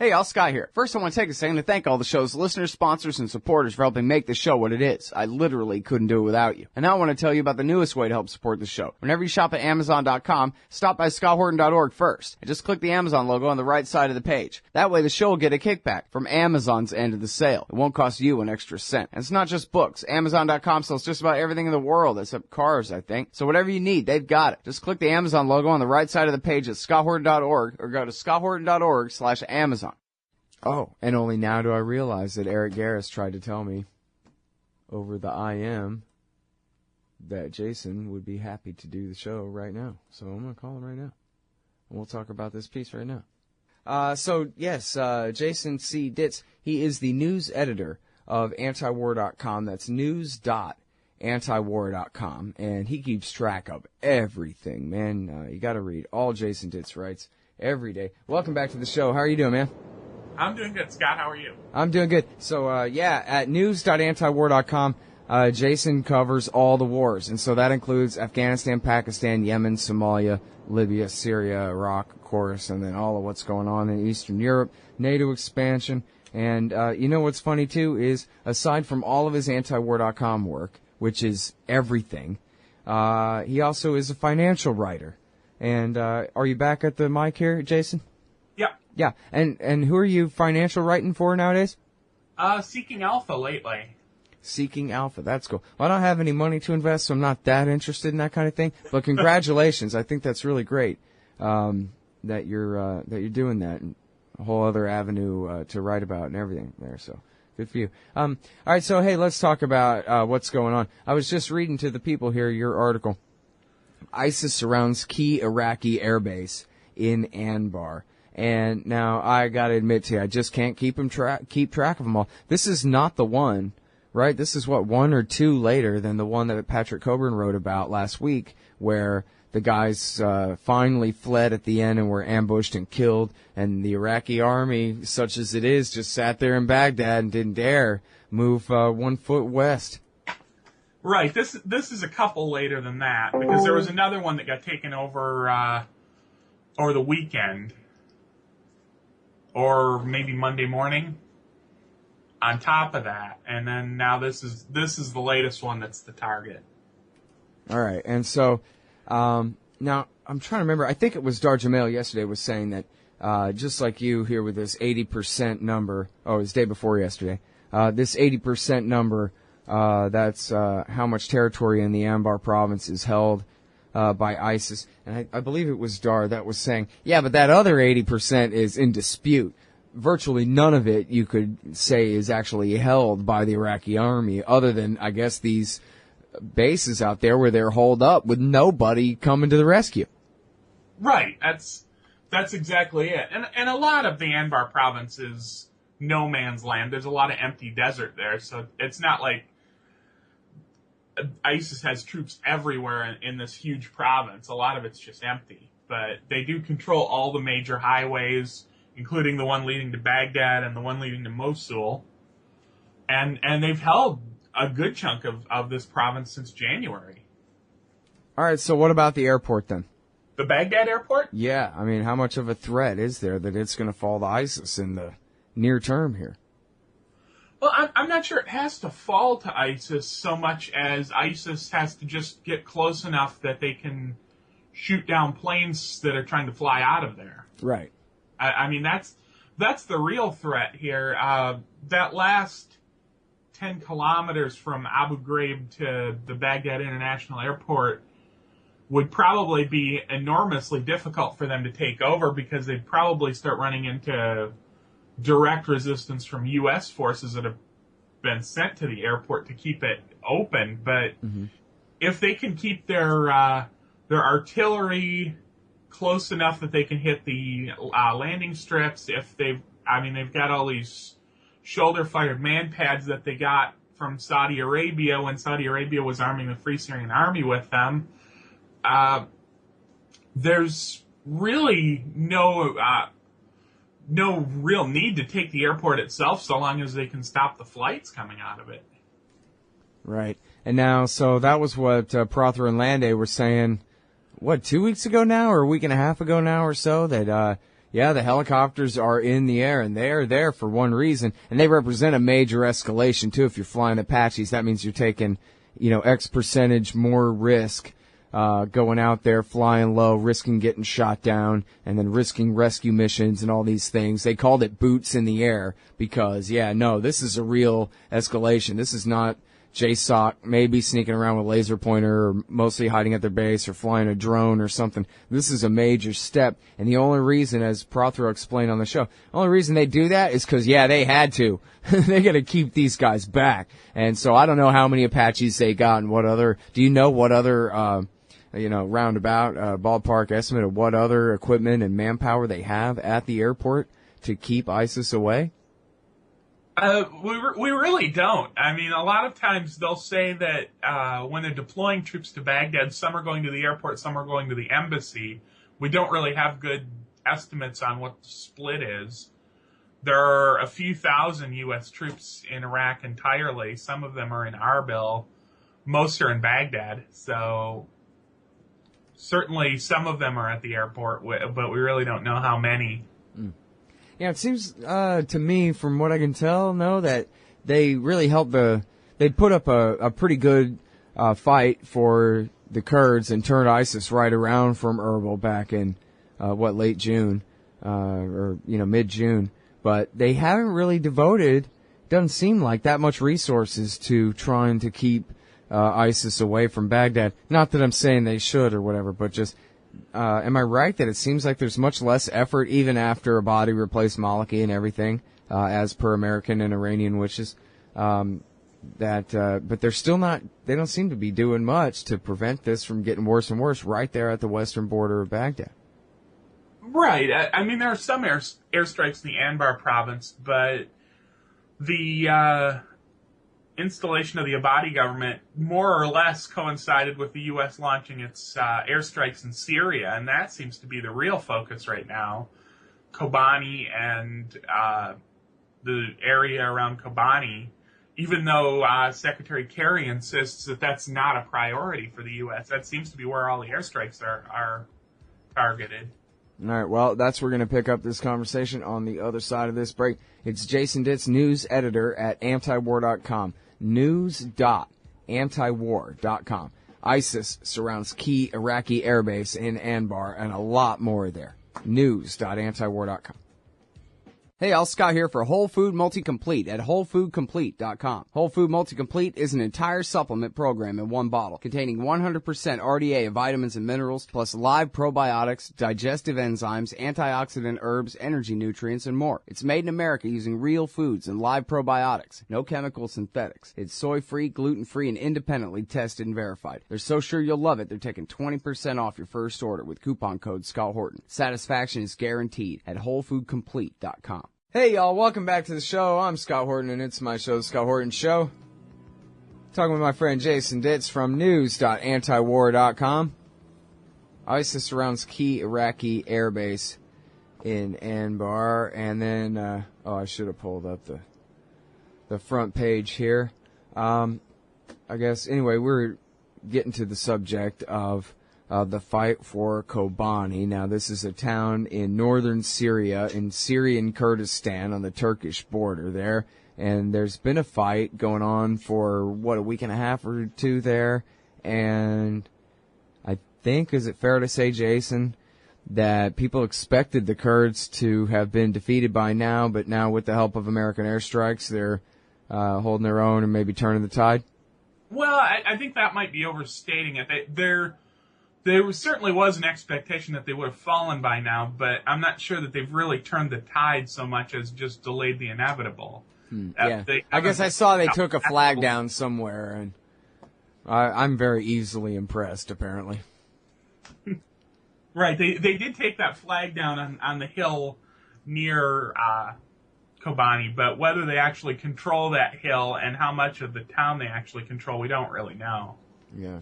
Hey, all Sky here. First, I want to take a second to thank all the show's listeners, sponsors, and supporters for helping make the show what it is. I literally couldn't do it without you. And now I want to tell you about the newest way to help support the show. Whenever you shop at Amazon.com, stop by ScottHorton.org first, and just click the Amazon logo on the right side of the page. That way the show will get a kickback from Amazon's end of the sale. It won't cost you an extra cent. And it's not just books. Amazon.com sells just about everything in the world, except cars, I think. So whatever you need, they've got it. Just click the Amazon logo on the right side of the page at ScottHorton.org or go to ScottHorton.org/Amazon. Oh, and only now do I realize that Eric Garris tried to tell me over the IM that Jason would be happy to do the show right now. So I'm going to call him right now. And we'll talk about this piece right now. Jason C. Ditz, he is the news editor of antiwar.com. That's news.antiwar.com. And he keeps track of everything, man. You got to read all Jason Ditz writes every day. Welcome back to the show. How are you doing, man? I'm doing good, Scott. How are you? I'm doing good. So, at news.antiwar.com, Jason covers all the wars. And so that includes Afghanistan, Pakistan, Yemen, Somalia, Libya, Syria, Iraq, of course, and then all of what's going on in Eastern Europe, NATO expansion. And, you know what's funny, too, is aside from all of his antiwar.com work, which is everything, he also is a financial writer. And, are you back at the mic here, Jason? Yeah, and who are you financial writing for nowadays? Seeking Alpha lately. Seeking Alpha, that's cool. Well, I don't have any money to invest, so I'm not that interested in that kind of thing. But congratulations, I think that's really great that you're doing that, and a whole other avenue to write about and everything there. So good for you. All right, so hey, let's talk about what's going on. I was just reading to the people here your article. ISIS surrounds key Iraqi airbase in Anbar. And now I gotta admit to you, I just can't keep track of them all. This is not the one, right? This is one or two later than the one that Patrick Coburn wrote about last week, where the guys finally fled at the end and were ambushed and killed, and the Iraqi army, such as it is, just sat there in Baghdad and didn't dare move 1 foot west. Right. This is a couple later than that, because there was another one that got taken over over the weekend. Or maybe Monday morning on top of that. And then now this is the latest one that's the target. All right. And so now I'm trying to remember. I think it was Dar Jamil yesterday was saying that just like you here with this 80% number. Oh, it was the day before yesterday. This 80% number, that's how much territory in the Anbar province is held by ISIS. And I believe it was Dar that was saying, yeah, but that other 80% is in dispute. Virtually none of it, you could say, is actually held by the Iraqi army, other than, I guess, these bases out there where they're holed up with nobody coming to the rescue. Right. That's exactly it. And a lot of the Anbar province is no man's land. There's a lot of empty desert there, so it's not like ISIS has troops everywhere in this huge province. A lot of it's just empty. But they do control all the major highways, including the one leading to Baghdad and the one leading to Mosul. And they've held a good chunk of this province since January. All right, so what about the airport then? The Baghdad airport? Yeah, I mean, how much of a threat is there that it's going to fall to ISIS in the near term here? Well, I'm not sure it has to fall to ISIS so much as ISIS has to just get close enough that they can shoot down planes that are trying to fly out of there. Right. I mean, that's the real threat here. That last 10 kilometers from Abu Ghraib to the Baghdad International Airport would probably be enormously difficult for them to take over, because they'd probably start running into direct resistance from U.S. forces that have been sent to the airport to keep it open. But if they can keep their artillery close enough that they can hit the landing strips, they've got all these shoulder-fired man pads that they got from Saudi Arabia when Saudi Arabia was arming the Free Syrian Army with them. There's really no real need to take the airport itself, so long as they can stop the flights coming out of it. Right. And now, so that was what Prother and Landay were saying, 2 weeks ago now, or a week and a half ago now or so, that, yeah, the helicopters are in the air, and they are there for one reason, and they represent a major escalation, too. If you're flying Apaches, that means you're taking, X percentage more risk going out there, flying low, risking getting shot down, and then risking rescue missions and all these things. They called it boots in the air because, this is a real escalation. This is not JSOC maybe sneaking around with a laser pointer or mostly hiding at their base or flying a drone or something. This is a major step, and the only reason, as Prothero explained on the show, the only reason they do that is because, they had to. They got to keep these guys back. And so I don't know how many Apaches they got and do you know what other roundabout ballpark estimate of what other equipment and manpower they have at the airport to keep ISIS away? We really don't. I mean, a lot of times they'll say that when they're deploying troops to Baghdad, some are going to the airport, some are going to the embassy. We don't really have good estimates on what the split is. There are a few thousand U.S. troops in Iraq entirely. Some of them are in Arbil. Most are in Baghdad. So certainly some of them are at the airport, but we really don't know how many. Yeah, it seems to me, from what I can tell, that they really they put up a pretty good fight for the Kurds and turned ISIS right around from Erbil back in, late June, or mid-June. But they haven't really devoted, doesn't seem like, that much resources to trying to keep ISIS away from Baghdad. Not that I'm saying they should or whatever, but just, am I right that it seems like there's much less effort even after Abadi replaced Maliki and everything, as per American and Iranian wishes, but they're still they don't seem to be doing much to prevent this from getting worse and worse right there at the western border of Baghdad. Right. I mean, there are some airstrikes in the Anbar province, but the installation of the Abadi government more or less coincided with the U.S. launching its airstrikes in Syria, and that seems to be the real focus right now. Kobani and the area around Kobani, even though Secretary Kerry insists that that's not a priority for the U.S., that seems to be where all the airstrikes are targeted. All right, well, that's where we're going to pick up this conversation on the other side of this break. It's Jason Ditz, news editor at antiwar.com. News.antiwar.com. ISIS surrounds key Iraqi airbase in Anbar, and a lot more there. News.antiwar.com. Hey, all, Scott here for Whole Food Multi-Complete at WholeFoodComplete.com. Whole Food Multi-Complete is an entire supplement program in one bottle, containing 100% RDA of vitamins and minerals, plus live probiotics, digestive enzymes, antioxidant herbs, energy nutrients, and more. It's made in America using real foods and live probiotics. No chemical synthetics. It's soy-free, gluten-free, and independently tested and verified. They're so sure you'll love it, they're taking 20% off your first order with coupon code Scott Horton. Satisfaction is guaranteed at WholeFoodComplete.com. Hey, y'all, welcome back to the show. I'm Scott Horton, and it's my show, The Scott Horton Show. Talking with my friend Jason Ditz from news.antiwar.com. ISIS surrounds key Iraqi airbase in Anbar. And then, I should have pulled up the front page here. I guess, anyway, we're getting to the subject of the fight for Kobani. Now, this is a town in northern Syria, in Syrian Kurdistan, on the Turkish border there. And there's been a fight going on for, a week and a half or two there. And I think, is it fair to say, Jason, that people expected the Kurds to have been defeated by now, but now with the help of American airstrikes, they're holding their own and maybe turning the tide? Well, I think that might be overstating it. There certainly was an expectation that they would have fallen by now, but I'm not sure that they've really turned the tide so much as just delayed the inevitable. Yeah. I guess I saw they took a flag down somewhere, and I'm very easily impressed, apparently. Right. They did take that flag down on the hill near Kobani, but whether they actually control that hill and how much of the town they actually control, we don't really know. Yeah.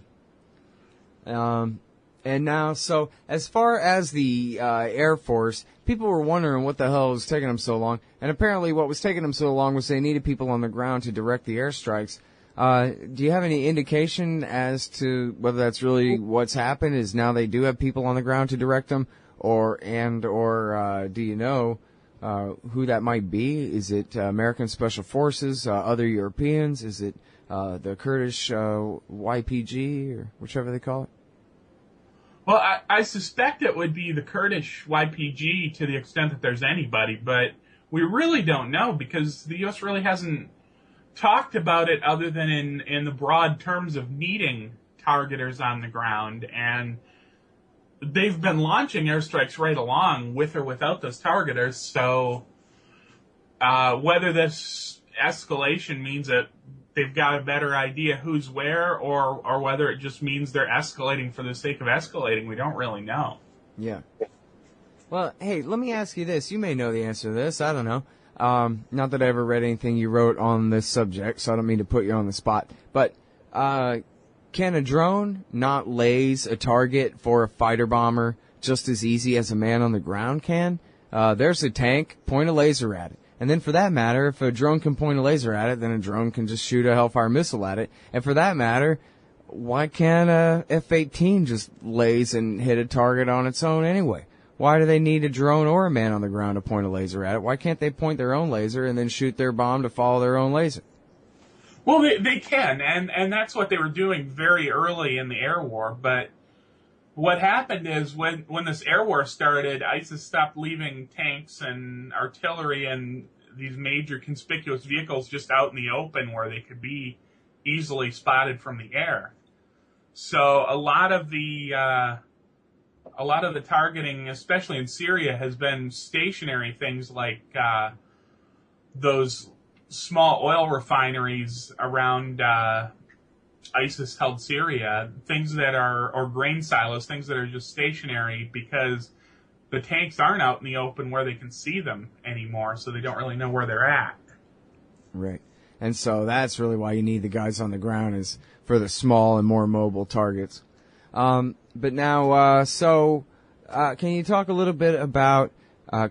And now, so as far as the Air Force, people were wondering what the hell was taking them so long. And apparently what was taking them so long was they needed people on the ground to direct the airstrikes. Do you have any indication as to whether that's really what's happened, is now they do have people on the ground to direct them? or do you know who that might be? Is it American Special Forces, other Europeans? Is it the Kurdish YPG, or whichever they call it? Well, I suspect it would be the Kurdish YPG to the extent that there's anybody, but we really don't know because the U.S. really hasn't talked about it other than in the broad terms of needing targeters on the ground, and they've been launching airstrikes right along with or without those targeters, so whether this escalation means that they've got a better idea who's where or whether it just means they're escalating for the sake of escalating, we don't really know. Yeah. Well, hey, let me ask you this. You may know the answer to this. I don't know. Not that I ever read anything you wrote on this subject, so I don't mean to put you on the spot. But can a drone not laze a target for a fighter bomber just as easy as a man on the ground can? There's a tank, point a laser at it. And then for that matter, if a drone can point a laser at it, then a drone can just shoot a Hellfire missile at it. And for that matter, why can't a F-18 just laze and hit a target on its own anyway? Why do they need a drone or a man on the ground to point a laser at it? Why can't they point their own laser and then shoot their bomb to follow their own laser? Well, they can, and that's what they were doing very early in the air war. But what happened is when this air war started, ISIS stopped leaving tanks and artillery and these major conspicuous vehicles just out in the open where they could be easily spotted from the air. So a lot of the targeting, especially in Syria, has been stationary things like those small oil refineries around ISIS-held Syria, things that are, or grain silos, things that are just stationary because the tanks aren't out in the open where they can see them anymore, so they don't really know where they're at. Right. And so that's really why you need the guys on the ground, is for the small and more mobile targets. But now, can you talk a little bit about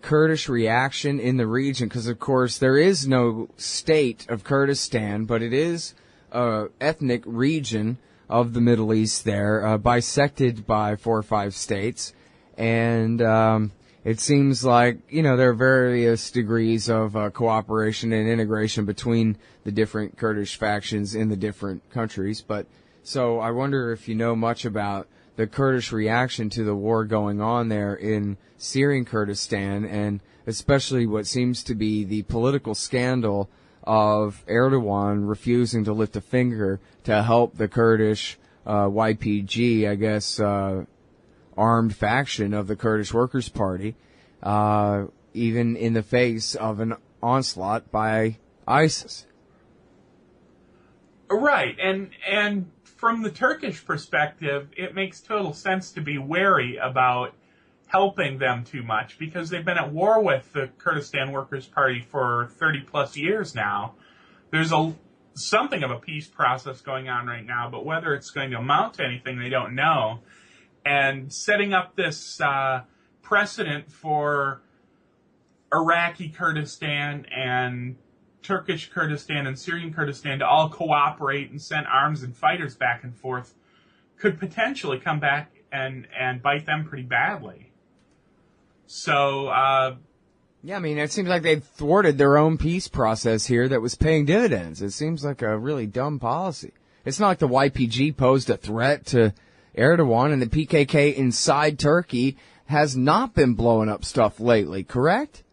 Kurdish reaction in the region? Because, of course, there is no state of Kurdistan, but it is an ethnic region of the Middle East there, bisected by 4 or 5 states. And it seems like, there are various degrees of cooperation and integration between the different Kurdish factions in the different countries. But so I wonder if you know much about the Kurdish reaction to the war going on there in Syrian Kurdistan, and especially what seems to be the political scandal of Erdogan refusing to lift a finger to help the Kurdish YPG, I guess, armed faction of the Kurdish Workers' Party, even in the face of an onslaught by ISIS. Right, and from the Turkish perspective, it makes total sense to be wary about helping them too much because they've been at war with the Kurdistan Workers' Party for 30 plus years now. There's something of a peace process going on right now, but whether it's going to amount to anything, they don't know. And setting up this precedent for Iraqi Kurdistan and Turkish Kurdistan and Syrian Kurdistan to all cooperate and send arms and fighters back and forth could potentially come back and bite them pretty badly. So, yeah, I mean, it seems like they've thwarted their own peace process here that was paying dividends. It seems like a really dumb policy. It's not like the YPG posed a threat to Erdogan, and the PKK inside Turkey has not been blowing up stuff lately, correct?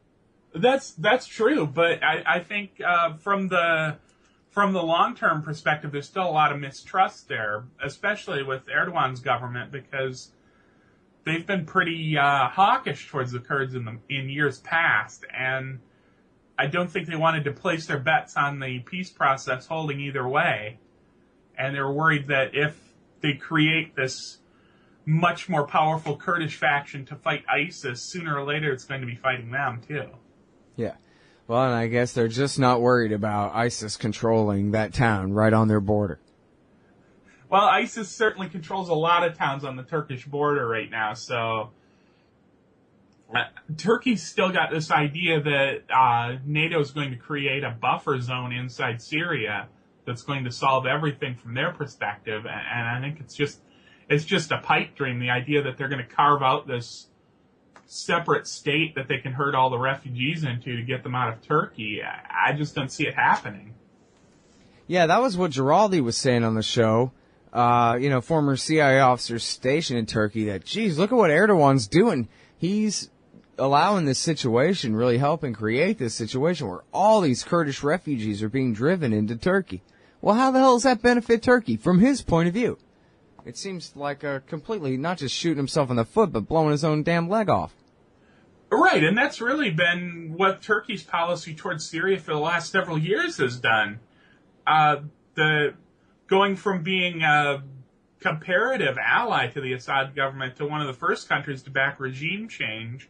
That's true, but I think from the long-term perspective, there's still a lot of mistrust there, especially with Erdogan's government, because they've been pretty hawkish towards the Kurds in years past, and I don't think they wanted to place their bets on the peace process holding either way, and they were worried that if they create this much more powerful Kurdish faction to fight ISIS, sooner or later it's going to be fighting them too. Yeah. Well, and I guess they're just not worried about ISIS controlling that town right on their border. Well, ISIS certainly controls a lot of towns on the Turkish border right now, so Turkey's still got this idea that NATO is going to create a buffer zone inside Syria that's going to solve everything from their perspective, and I think it's just a pipe dream, the idea that they're going to carve out this separate state that they can herd all the refugees into to get them out of Turkey. I just don't see it happening. Yeah, that was what Giraldi was saying on the show. Former CIA officer stationed in Turkey, that, geez, look at what Erdogan's doing. He's allowing this situation, really helping create this situation where all these Kurdish refugees are being driven into Turkey. Well, how the hell does that benefit Turkey from his point of view? It seems like completely not just shooting himself in the foot, but blowing his own damn leg off. Right, and that's really been what Turkey's policy towards Syria for the last several years has done. Going from being a comparative ally to the Assad government to one of the first countries to back regime change,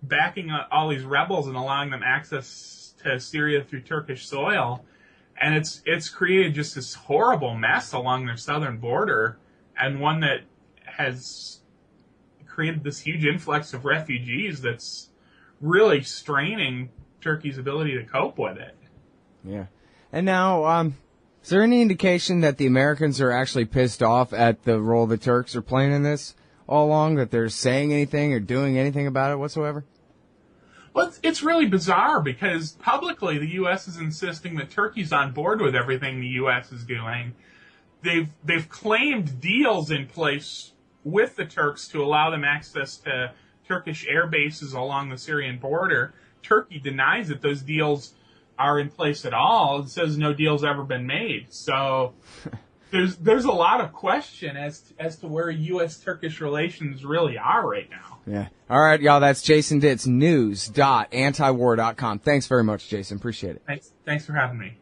backing all these rebels and allowing them access to Syria through Turkish soil, and it's created just this horrible mess along their southern border, and one that has created this huge influx of refugees that's really straining Turkey's ability to cope with it. Yeah. And now, is there any indication that the Americans are actually pissed off at the role the Turks are playing in this all along, that they're saying anything or doing anything about it whatsoever? Well, it's really bizarre because publicly the U.S. is insisting that Turkey's on board with everything the U.S. is doing. They've claimed deals in place with the Turks to allow them access to Turkish air bases along the Syrian border. Turkey denies that those deals are in place at all. It says no deal's ever been made. So there's a lot of question as to where U.S.-Turkish relations really are right now. Yeah. All right, y'all, that's Jason Ditz, news.antiwar.com. Thanks very much, Jason. Appreciate it. Thanks for having me.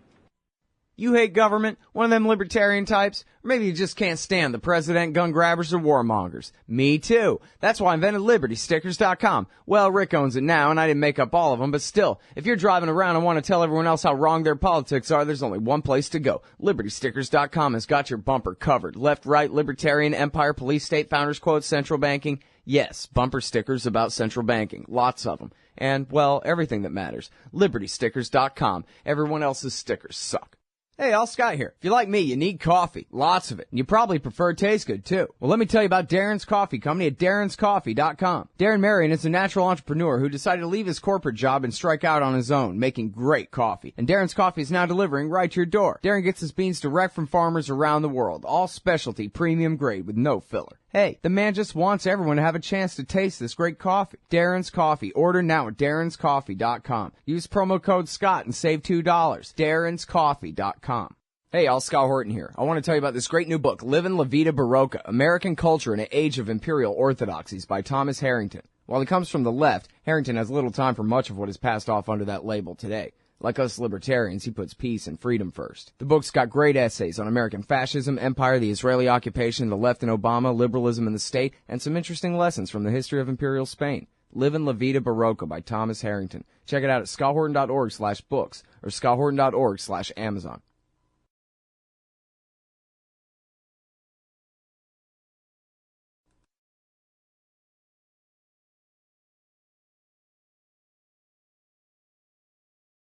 You hate government? One of them libertarian types? Or maybe you just can't stand the president, gun grabbers, or warmongers. Me too. That's why I invented LibertyStickers.com. Well, Rick owns it now, and I didn't make up all of them, but still, if you're driving around and want to tell everyone else how wrong their politics are, there's only one place to go. LibertyStickers.com has got your bumper covered. Left, right, libertarian, empire, police, state, founders quotes, central banking. Yes, bumper stickers about central banking. Lots of them. And, well, everything that matters. LibertyStickers.com. Everyone else's stickers suck. Hey, all Scott here. If you're like me, you need coffee. Lots of it. And you probably prefer it tastes good, too. Well, let me tell you about Darren's Coffee Company at darrenscoffee.com. Darren Marion is a natural entrepreneur who decided to leave his corporate job and strike out on his own, making great coffee. And Darren's Coffee is now delivering right to your door. Darren gets his beans direct from farmers around the world. All specialty, premium grade with no filler. Hey, the man just wants everyone to have a chance to taste this great coffee. Darren's Coffee. Order now at darrenscoffee.com. Use promo code Scott and save $2. darrenscoffee.com. Hey, all, Scott Horton here. I want to tell you about this great new book, Livin' La Vida Barocca, American Culture in an Age of Imperial Orthodoxies by Thomas Harrington. While he comes from the left, Harrington has little time for much of what is passed off under that label today. Like us libertarians, he puts peace and freedom first. The book's got great essays on American fascism, empire, the Israeli occupation, the left and Obama, liberalism in the state, and some interesting lessons from the history of imperial Spain. Livin' La Vida Barocca by Thomas Harrington. Check it out at scotthorton.org/books or scotthorton.org/Amazon.